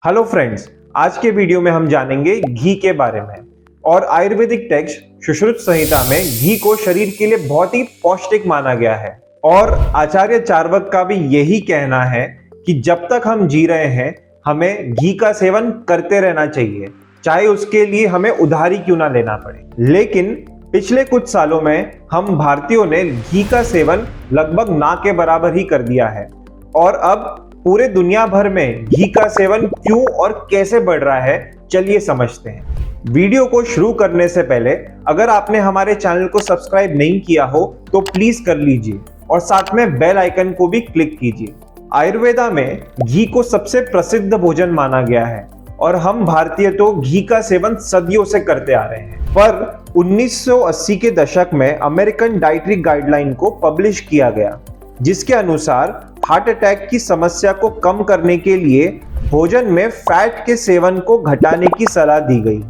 Hello friends, आज के video में हम जानेंगे घी के बारे में। और आयुर्वेदिक टेक्स्ट सुश्रुत संहिता में घी को शरीर के लिए बहुत ही पौष्टिक माना गया है। और आचार्य चार्वक का भी यही कहना है कि जब तक हम जी रहे हैं हमें घी का सेवन करते रहना चाहिए, चाहे उसके लिए हमें उधारी क्यों ना लेना पड़े। लेकिन पिछले कुछ सालों में हम भारतीयों ने घी का सेवन लगभग ना के बराबर ही कर दिया है। और अब पूरे दुनिया भर में घी का सेवन क्यों और कैसे बढ़ रहा है, चलिए समझते हैं। वीडियो को शुरू करने से पहले अगर आपने हमारे चैनल को सब्सक्राइब नहीं किया हो तो प्लीज कर लीजिए और साथ में बेल आइकन को भी क्लिक कीजिए। आयुर्वेदा में घी को सबसे प्रसिद्ध भोजन माना गया है और हम भारतीय तो घी का सेवन सदियों से करते आ रहे हैं। पर 1980 के दशक में अमेरिकन डाइटरी गाइडलाइन को पब्लिश किया गया, जिसके अनुसार हार्ट अटैक की समस्या को कम करने के लिए भोजन में फैट के सेवन को घटाने की सलाह दी गई,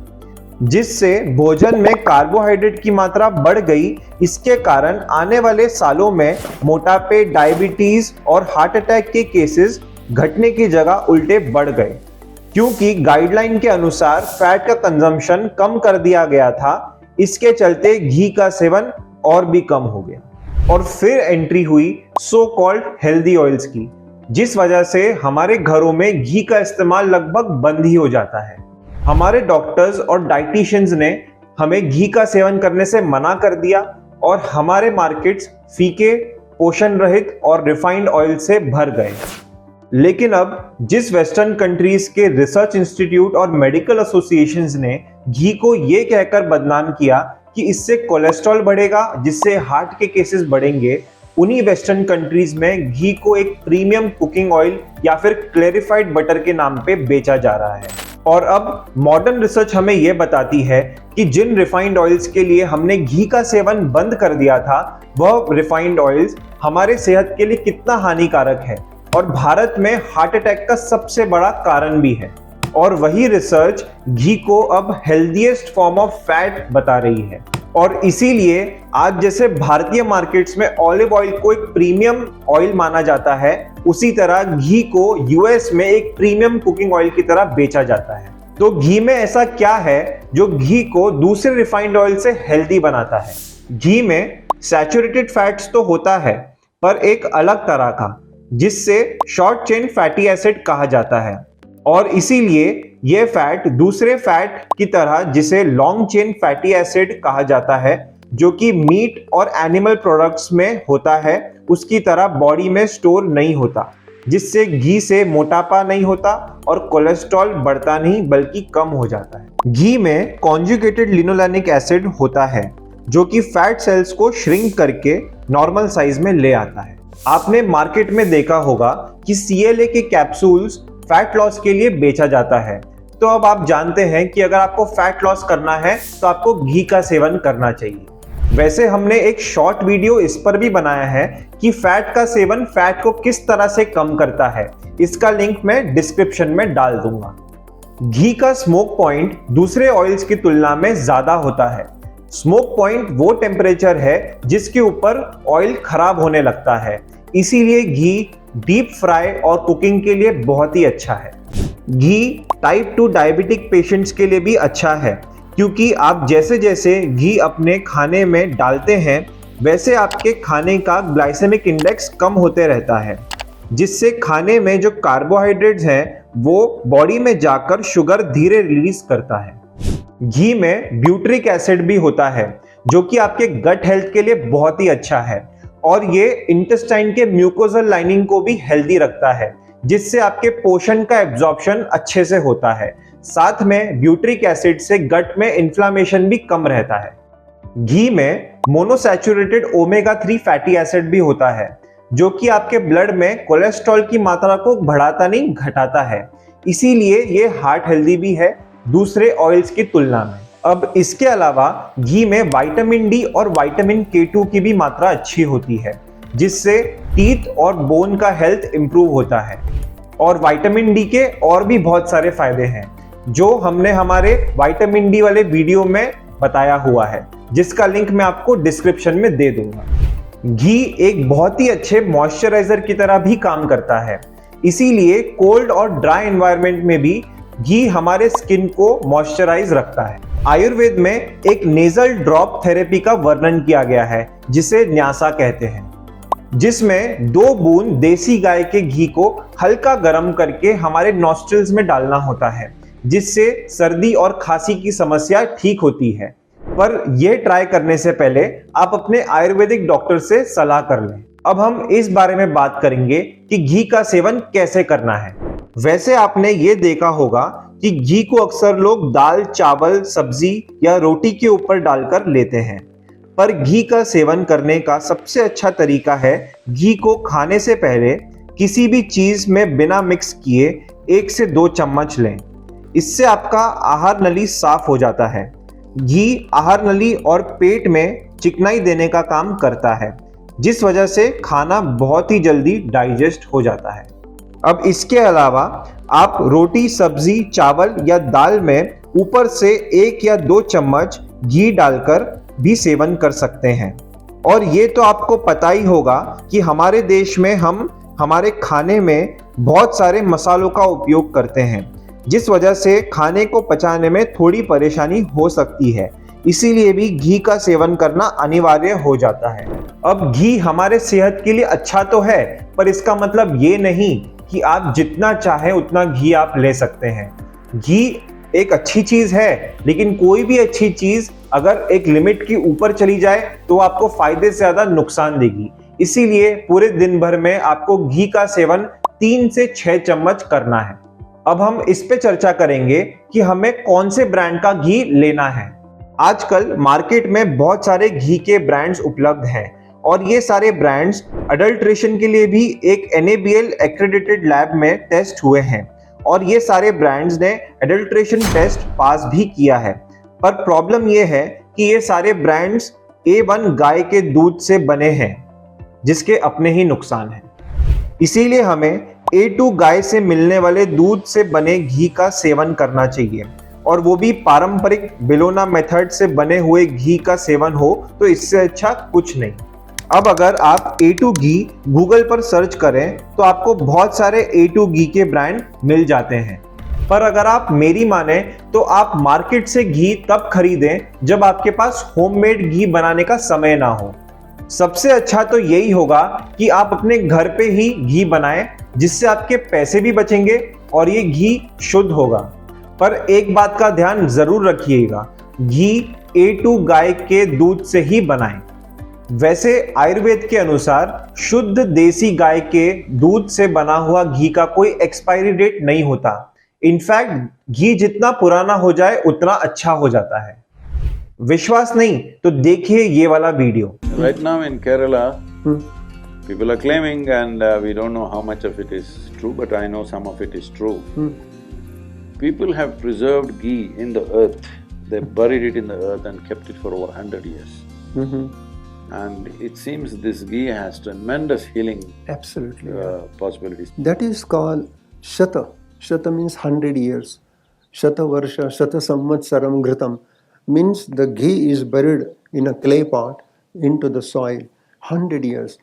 जिससे भोजन में कार्बोहाइड्रेट की मात्रा बढ़ गई। इसके कारण आने वाले सालों में मोटापे, डायबिटीज और हार्ट अटैक के केसेस घटने की जगह उल्टे बढ़ गए, क्योंकि गाइडलाइन के अनुसार फैट का कंजम्पशन कम कर दिया गया था। इसके चलते घी का सेवन और भी कम हो गया। और फिर एंट्री हुई सो कॉल्ड हेल्दी ऑयल्स की, जिस वजह से हमारे घरों में घी का इस्तेमाल लगभग बंद ही हो जाता है। हमारे डॉक्टर्स और डाइटिशियंस ने हमें घी का सेवन करने से मना कर दिया और हमारे मार्केट्स फीके, पोषण रहित और रिफाइंड ऑयल से भर गए। लेकिन अब जिस वेस्टर्न कंट्रीज के रिसर्च इंस्टीट्यूट और मेडिकल एसोसिएशंस ने घी को ये कहकर बदनाम किया कि इससे कोलेस्ट्रॉल बढ़ेगा, जिससे हार्ट के केसेस बढ़ेंगे, उन्हीं वेस्टर्न कंट्रीज में घी को एक प्रीमियम कुकिंग ऑयल या फिर क्लेरिफाइड बटर के नाम पे बेचा जा रहा है। और अब मॉडर्न रिसर्च हमें यह बताती है कि जिन रिफाइंड ऑयल्स के लिए हमने घी का सेवन बंद कर दिया था, वह रिफाइंड ऑयल्स हमारे सेहत के लिए कितना हानिकारक है और भारत में हार्ट अटैक का सबसे बड़ा कारण भी है। और वही रिसर्च घी को अब हेल्दीएस्ट फॉर्म ऑफ फैट बता रही है। और इसीलिए आज जैसे भारतीय मार्केट्स में ऑलिव ऑयल को एक प्रीमियम ऑयल माना जाता है, उसी तरह घी को यूएस में एक प्रीमियम कुकिंग ऑयल की तरह बेचा जाता है। तो घी में ऐसा क्या है जो घी को दूसरे रिफाइंड ऑयल से हेल्दी बनाता है? घी में सैचुरेटेड फैट्स तो होता है, पर एक अलग तरह का, जिससे शॉर्ट चेन फैटी एसिड कहा जाता है। और इसीलिए यह फैट दूसरे फैट की तरह, जिसे लॉन्ग चेन फैटी एसिड कहा जाता है, जो कि मीट और एनिमल प्रोडक्ट्स में होता है, उसकी तरह बॉडी में स्टोर नहीं होता, जिससे घी से मोटापा नहीं होता और कोलेस्ट्रॉल बढ़ता नहीं बल्कि कम हो जाता है। घी में कॉन्जुगेटेड लिनोलेनिक एसिड होता है, जो कि फैट सेल्स को श्रिंक करके नॉर्मल साइज में ले आता है। आपने मार्केट में देखा होगा कि CLA के कैप्सूल्स फैट लॉस के लिए बेचा जाता है। तो अब आप जानते हैं कि अगर आपको फैट लॉस करना है तो आपको घी का सेवन करना चाहिए। वैसे हमने एक शॉर्ट वीडियो इस पर भी बनाया है कि फैट का सेवन फैट को किस तरह से कम करता है। इसका लिंक मैं डिस्क्रिप्शन में डाल दूंगा। घी का स्मोक पॉइंट दूसरे ऑयल्स की तुलना में ज्यादा होता है। स्मोक पॉइंट वो टेम्परेचर है जिसके ऊपर ऑयल खराब होने लगता है, इसीलिए घी डीप फ्राई और कुकिंग के लिए बहुत ही अच्छा है। घी टाइप 2 डायबिटिक पेशेंट्स के लिए भी अच्छा है, क्योंकि आप जैसे जैसे घी अपने खाने में डालते हैं, वैसे आपके खाने का ग्लाइसेमिक इंडेक्स कम होते रहता है, जिससे खाने में जो कार्बोहाइड्रेट्स हैं वो बॉडी में जाकर शुगर धीरे रिलीज करता है। घी में ब्यूटरिक एसिड भी होता है, जो कि आपके गट हेल्थ के लिए बहुत ही अच्छा है और ये इंटेस्टाइन के म्यूकोजल लाइनिंग को भी हेल्दी रखता है, जिससे आपके पोषण का एब्जॉर्प्शन अच्छे से होता है। साथ में ब्यूटरिक एसिड से गट में इन्फ्लामेशन भी कम रहता है। घी में मोनोसैचुरेटेड ओमेगा 3 फैटी एसिड भी होता है, जो कि आपके ब्लड में कोलेस्ट्रॉल की मात्रा को बढ़ाता नहीं घटाता है, इसीलिए ये हार्ट हेल्दी भी है दूसरे ऑयल्स की तुलना में। अब इसके अलावा घी में विटामिन डी और विटामिन K2 की भी मात्रा अच्छी होती है, जिससे टीथ और बोन का हेल्थ इंप्रूव होता है। और विटामिन डी के और भी बहुत सारे फायदे हैं, जो हमने हमारे विटामिन डी वाले वीडियो में बताया हुआ है, जिसका लिंक मैं आपको डिस्क्रिप्शन में दे दूंगा। घी एक बहुत ही अच्छे मॉइस्चराइजर की तरह भी काम करता है, इसीलिए कोल्ड और ड्राई एनवायरनमेंट में भी घी हमारे स्किन को मॉइस्चराइज रखता है। आयुर्वेद में एक नेजल ड्रॉप थेरेपी का वर्णन किया गया है जिसे न्यासा कहते हैं, जिसमें 2 बूंद देसी गाय के घी को हल्का गर्म करके हमारे नॉस्ट्रिल्स में डालना होता है, जिससे सर्दी और खांसी की समस्या ठीक होती है। पर यह ट्राई करने से पहले आप अपने आयुर्वेदिक डॉक्टर से सलाह कर लें। अब हम इस बारे में बात करेंगे कि घी का सेवन कैसे करना है। वैसे आपने ये देखा होगा कि घी को अक्सर लोग दाल, चावल, सब्जी या रोटी के ऊपर डालकर लेते हैं, पर घी का सेवन करने का सबसे अच्छा तरीका है घी को खाने से पहले किसी भी चीज में बिना मिक्स किए 1 से 2 चम्मच लें। इससे आपका आहार नली साफ हो जाता है। घी आहार नली और पेट में चिकनाई देने का काम करता है, जिस वजह से खाना बहुत ही जल्दी डाइजेस्ट हो जाता है। अब इसके अलावा आप रोटी, सब्जी, चावल या दाल में ऊपर से 1 या 2 चम्मच घी डालकर भी सेवन कर सकते हैं। और ये तो आपको पता ही होगा कि हमारे देश में हम हमारे खाने में बहुत सारे मसालों का उपयोग करते हैं, जिस वजह से खाने को पचाने में थोड़ी परेशानी हो सकती है। इसीलिए भी घी का सेवन करना अनिवार्य हो जाता है। अब घी हमारे सेहत के लिए अच्छा तो है, पर इसका मतलब ये नहीं कि आप जितना चाहे उतना घी आप ले सकते हैं। घी एक अच्छी चीज है, लेकिन कोई भी अच्छी चीज अगर एक लिमिट के ऊपर चली जाए तो आपको फायदे से ज्यादा नुकसान देगी। इसीलिए पूरे दिन भर में आपको घी का सेवन 3 से 6 चम्मच करना है। अब हम इस पे चर्चा करेंगे कि हमें कौन से ब्रांड का घी लेना है। आजकल मार्केट में बहुत सारे घी के ब्रांड्स उपलब्ध हैं और ये सारे ब्रांड्स अडल्ट्रेशन के लिए भी एक NABL एक्रेडिटेड लैब में टेस्ट हुए हैं और ये सारे ब्रांड्स ने अडल्ट्रेशन टेस्ट पास भी किया है। पर प्रॉब्लम ये है कि ये सारे ब्रांड्स A1 गाय के दूध से बने हैं, जिसके अपने ही नुकसान हैं। इसीलिए हमें A2 गाय से मिलने वाले दूध से बने घी का सेवन करना चाहिए, और वो भी पारंपरिक बिलोना मेथड से बने हुए घी का सेवन हो तो इससे अच्छा कुछ नहीं। अब अगर आप A2 घी गूगल पर सर्च करें तो आपको बहुत सारे A2 घी के ब्रांड मिल जाते हैं, पर अगर आप मेरी माने तो आप मार्केट से घी तब खरीदें जब आपके पास होममेड घी बनाने का समय ना हो। सबसे अच्छा तो यही होगा कि आप अपने घर पे ही घी बनाएं, जिससे आपके पैसे भी बचेंगे और ये घी शुद्ध होगा। पर एक बात का ध्यान जरूर रखिएगा, घी A2 गाय के दूध से ही बनाएं। वैसे आयुर्वेद के अनुसार शुद्ध देसी गाय के दूध से बना हुआ घी का कोई एक्सपायरी डेट नहीं होता। इनफैक्ट घी जितना पुराना हो जाए उतना अच्छा हो जाता है। विश्वास नहीं तो देखिए ये वाला video. Right now in Kerala, people are claiming, and we don't know how much of it is true, but I know some of it is true. People have preserved ghee in the earth. They buried it in the earth and kept it for over 100 years. And it seems this ghee has tremendous healing Absolutely. possibilities. That is called Shata. Shata means 100 years. Shata Varsha, Shata Samvatsaram Ghritam means the ghee is buried in a clay pot into the soil 100 years.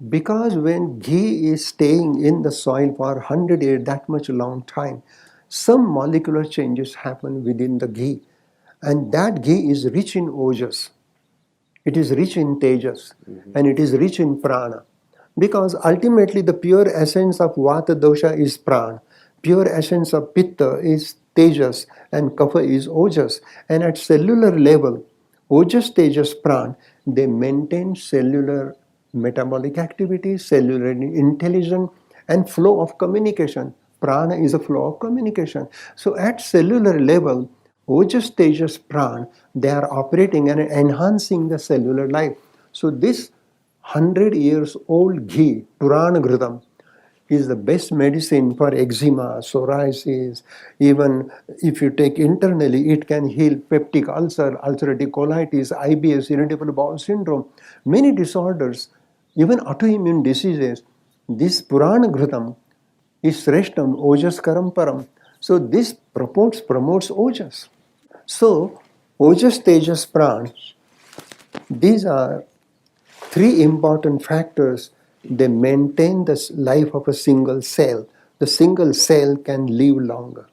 Because when ghee is staying in the soil for 100 years, that much long time, some molecular changes happen within the ghee. And that ghee is rich in ojas. It is rich in tejas, and it is rich in prana. Because ultimately the pure essence of vata dosha is prana. Pure essence of pitta is tejas, and kapha is ojas. And at cellular level, ojas, tejas, prana, they maintain cellular metabolic activity, cellular intelligence, and flow of communication. Prana is a flow of communication. So at cellular level, ojas, tejas, prana, they are operating and enhancing the cellular life. So this 100 years old ghee, Purana Ghritam, is the best medicine for eczema, psoriasis. Even if you take internally, it can heal peptic ulcer, ulcerative colitis, IBS, irritable bowel syndrome, many disorders, even autoimmune diseases. This Purana Ghritam is Sreshtam, Ojas Karam Param. So this promotes Ojas. So Ojas, Tejas, Prana, these are three important factors they maintain the life of a single cell. The single cell can live longer.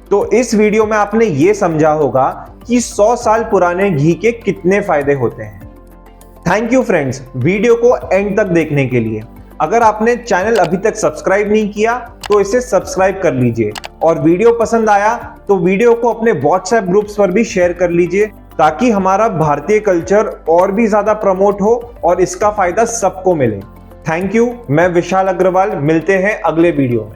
तो इस video में आपने ये समझा होगा कि 100 साल पुराने घी के कितने फायदे होते हैं। थैंक यू फ्रेंड्स, वीडियो को एंड तक देखने के लिए। अगर आपने चैनल अभी तक सब्सक्राइब नहीं किया तो इसे सब्सक्राइब कर लीजिए, और वीडियो पसंद आया तो वीडियो को अपने व्हाट्सएप ग्रुप्स पर भी शेयर कर लीजिए, ताकि हमारा भारतीय कल्चर और भी ज्यादा प्रमोट हो और इसका फायदा सबको मिले। Thank you. मैं विशाल अग्रवाल, मिलते हैं अगले वीडियो में।